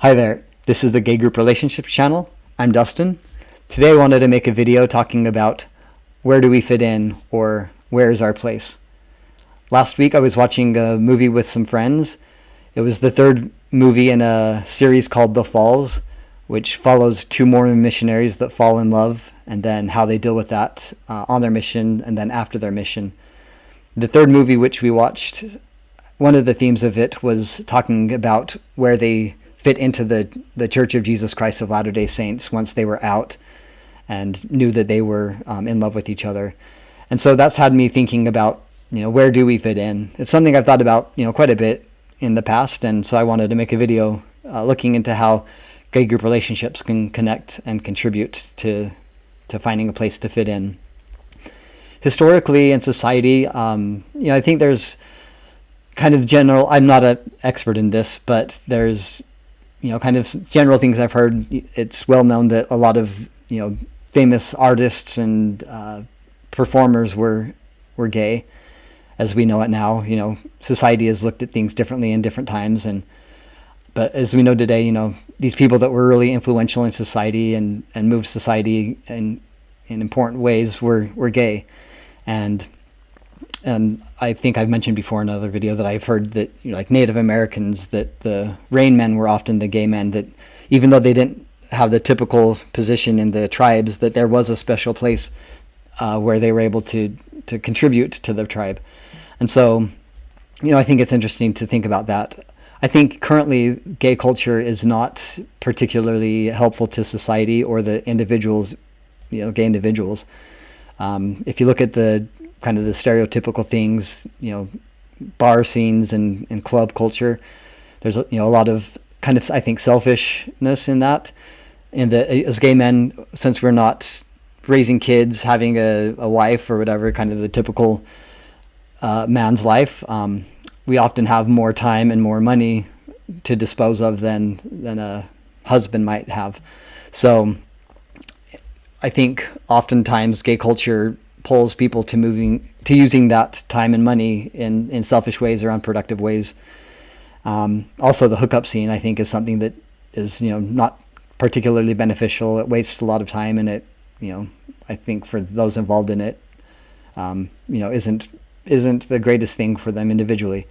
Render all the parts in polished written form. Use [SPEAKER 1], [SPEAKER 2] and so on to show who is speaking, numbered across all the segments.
[SPEAKER 1] Hi there, this is the Gay Group Relationships channel. I'm Dustin. Today I wanted to make a video talking about where do we fit in, or where is our place. Last week I was watching a movie with some friends. It was the third movie in a series called The Falls, which follows two Mormon missionaries that fall in love and then how they deal with that on their mission and then after their mission. The third movie which we watched, one of the themes of it was talking about where they fit into the Church of Jesus Christ of Latter-day Saints once they were out and knew that they were in love with each other. And so that's had me thinking about, where do we fit in? It's something I've thought about, quite a bit in the past, and so I wanted to make a video looking into how gay group relationships can connect and contribute to finding a place to fit in. Historically in society, I think there's kind of general, I'm not an expert in this, but there's kind of general things I've heard. It's well known that a lot of, famous artists and performers were gay, as we know it now. Society has looked at things differently in different times, but as we know today, these people that were really influential in society and moved society in important ways were gay. And I think I've mentioned before in another video that I've heard that, like Native Americans, that the Rain Men were often the gay men, that even though they didn't have the typical position in the tribes, that there was a special place where they were able to contribute to the tribe. And so, I think it's interesting to think about that. I think currently gay culture is not particularly helpful to society or the individuals, gay individuals. If you look at the kind of the stereotypical things, bar scenes and club culture, there's a lot of kind of, I think, selfishness in that. And that as gay men, since we're not raising kids, having a wife or whatever, kind of the typical man's life, we often have more time and more money to dispose of than a husband might have. So I think oftentimes gay culture pulls people to using that time and money in selfish ways or unproductive ways. Also, the hookup scene, I think, is something that is not particularly beneficial. It wastes a lot of time, and it I think for those involved in it, isn't the greatest thing for them individually.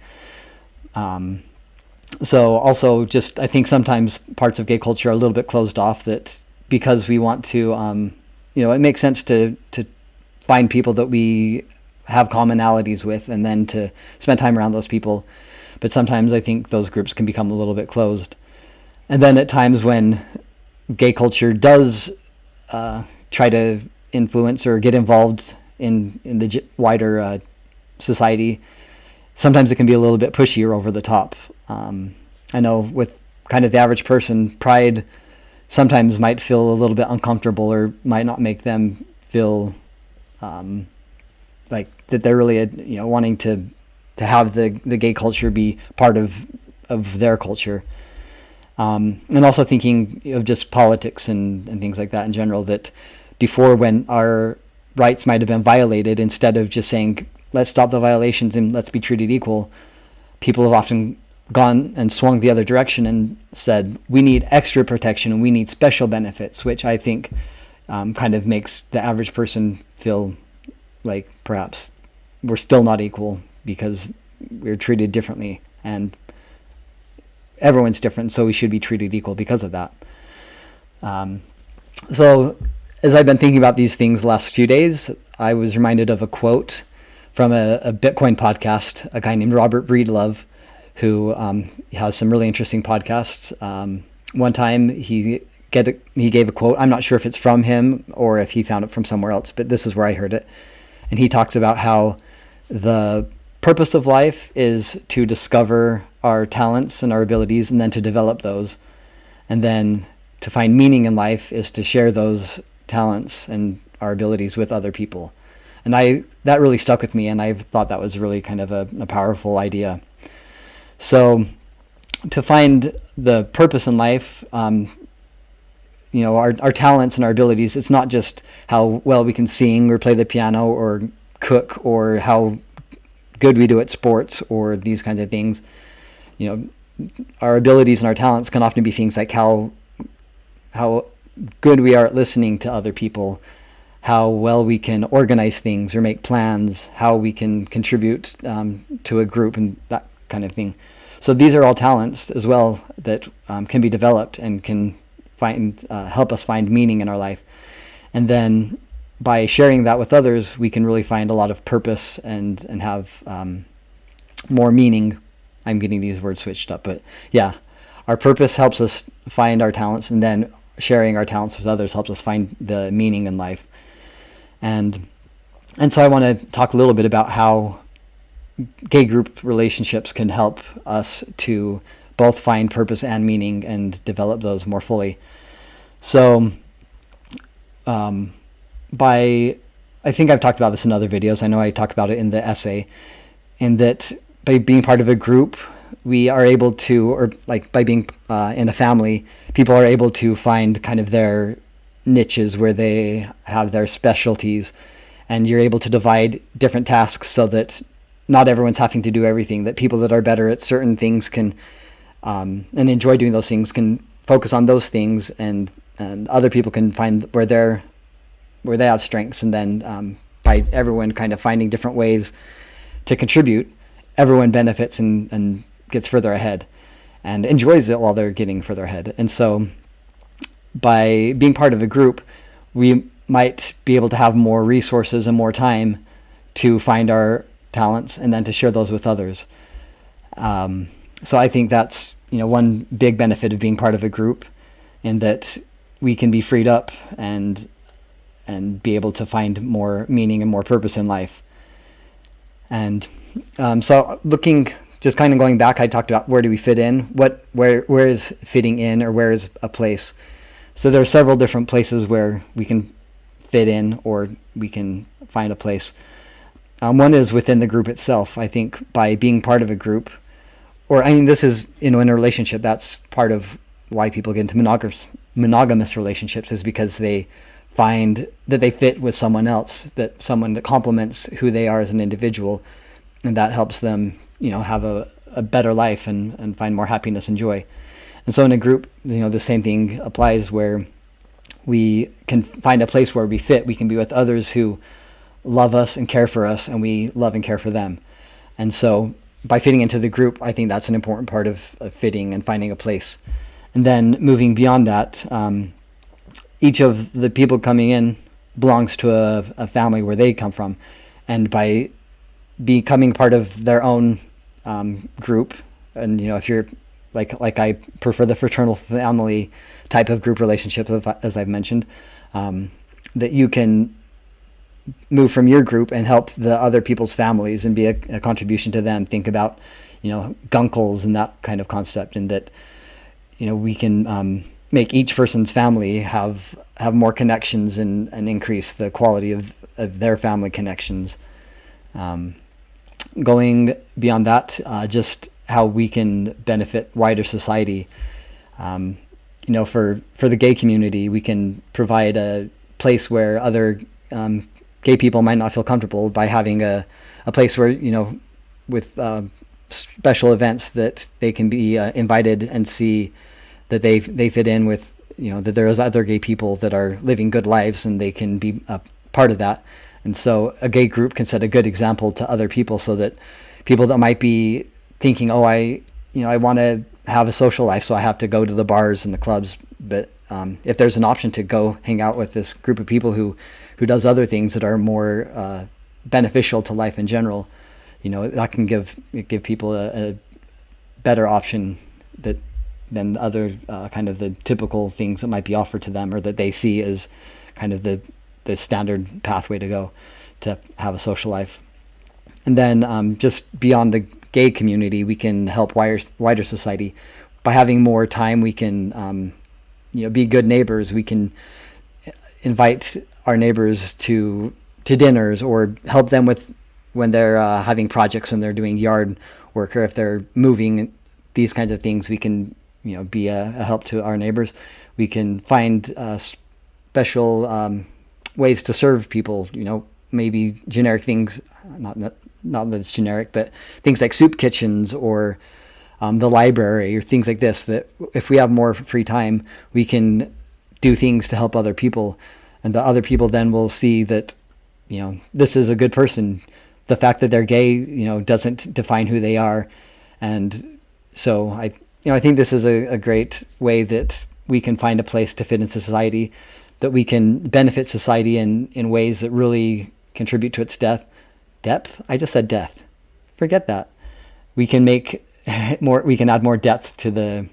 [SPEAKER 1] So also, just I think sometimes parts of gay culture are a little bit closed off, that because we want to it makes sense to find people that we have commonalities with and then to spend time around those people. But sometimes I think those groups can become a little bit closed. And then at times when gay culture does try to influence or get involved in the wider society, sometimes it can be a little bit pushy or over the top. I know with kind of the average person, pride sometimes might feel a little bit uncomfortable or might not make them feel like that they're really wanting to have the gay culture be part of their culture, and also thinking of just politics and things like that in general, that before, when our rights might have been violated, instead of just saying let's stop the violations and let's be treated equal, people have often gone and swung the other direction and said we need extra protection and we need special benefits, which I think kind of makes the average person feel like perhaps we're still not equal because we're treated differently, and everyone's different, so we should be treated equal because of that. So as I've been thinking about these things the last few days, I was reminded of a quote from a Bitcoin podcast, a guy named Robert Breedlove, who has some really interesting podcasts. One time he gave a quote. I'm not sure if it's from him or if he found it from somewhere else, but this is where I heard it. And he talks about how the purpose of life is to discover our talents and our abilities and then to develop those. And then to find meaning in life is to share those talents and our abilities with other people. And that really stuck with me, and I thought that was really kind of a powerful idea. So to find the purpose in life, our talents and our abilities, it's not just how well we can sing or play the piano or cook or how good we do at sports or these kinds of things. our abilities and our talents can often be things like how good we are at listening to other people, how well we can organize things or make plans, how we can contribute to a group, and that kind of thing. So these are all talents as well that can be developed and can help us find meaning in our life. And then by sharing that with others, we can really find a lot of purpose and have more meaning. I'm getting these words switched up, but yeah, our purpose helps us find our talents, and then sharing our talents with others helps us find the meaning in life. And so I want to talk a little bit about how gay group relationships can help us to both find purpose and meaning and develop those more fully. So I think I've talked about this in other videos. I know I talk about it in the essay, in that by being part of a group, we are able to, or like by being in a family, people are able to find kind of their niches where they have their specialties, and you're able to divide different tasks so that not everyone's having to do everything, that people that are better at certain things can and enjoy doing those things can focus on those things, and other people can find where they have strengths, and then by everyone kind of finding different ways to contribute, everyone benefits and gets further ahead and enjoys it while they're getting further ahead. And so by being part of a group, we might be able to have more resources and more time to find our talents and then to share those with others. So I think that's one big benefit of being part of a group, in that we can be freed up and be able to find more meaning and more purpose in life. And so just kind of going back, I talked about where do we fit in? Where is fitting in, or where is a place? So there are several different places where we can fit in, or we can find a place. One is within the group itself. I think by being part of a group, this is in a relationship, that's part of why people get into monogamous relationships, is because they find that they fit with someone else, someone that complements who they are as an individual, and that helps them have a better life and find more happiness and joy. And so in a group, the same thing applies, where we can find a place where we fit. We can be with others who love us and care for us, and we love and care for them. And so by fitting into the group, I think that's an important part of fitting and finding a place. And then moving beyond that, each of the people coming in belongs to a family where they come from. And by becoming part of their own group, and if you're like I prefer the fraternal family type of group relationship, as I've mentioned, that you can move from your group and help the other people's families and be a contribution to them. Think about gunkles and that kind of concept, and that we can make each person's family have more connections and increase the quality of their family connections. Going beyond that, just how we can benefit wider society. For the gay community, we can provide a place where other gay people might not feel comfortable, by having a place where, with special events, that they can be invited and see that they fit in with, that there's other gay people that are living good lives, and they can be a part of that. And so a gay group can set a good example to other people, so that people that might be thinking, I want to have a social life, so I have to go to the bars and the clubs. But if there's an option to go hang out with this group of people who does other things that are more beneficial to life in general, that can give people a better option than other kind of the typical things that might be offered to them, or that they see as kind of the standard pathway to go to have a social life. And then just beyond the gay community, we can help wider society. By having more time, we can be good neighbors. We can invite our neighbors to dinners, or help them with when they're having projects, when they're doing yard work, or if they're moving, these kinds of things. We can be a help to our neighbors. We can find special ways to serve people, maybe generic things, not that it's generic, but things like soup kitchens, or the library, or things like this, that if we have more free time, we can do things to help other people, and the other people then will see that, this is a good person. The fact that they're gay, doesn't define who they are. And so I think this is a great way that we can find a place to fit into society, that we can benefit society in ways that really contribute to its depth. I just said death. Forget that. We can make we can add more depth to the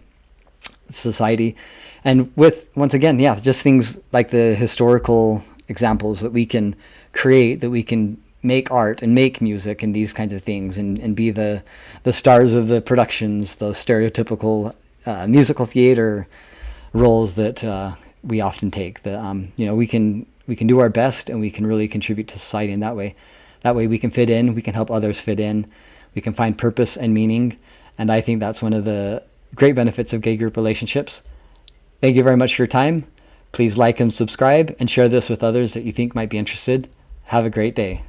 [SPEAKER 1] society. And once again, just things like the historical examples that we can create, that we can make art and make music and these kinds of things, and be the stars of the productions, those stereotypical musical theater roles that we often take. We can do our best, and we can really contribute to society in that way. That way we can fit in, we can help others fit in, we can find purpose and meaning. And I think that's one of the great benefits of gay group relationships. Thank you very much for your time. Please like and subscribe, and share this with others that you think might be interested. Have a great day.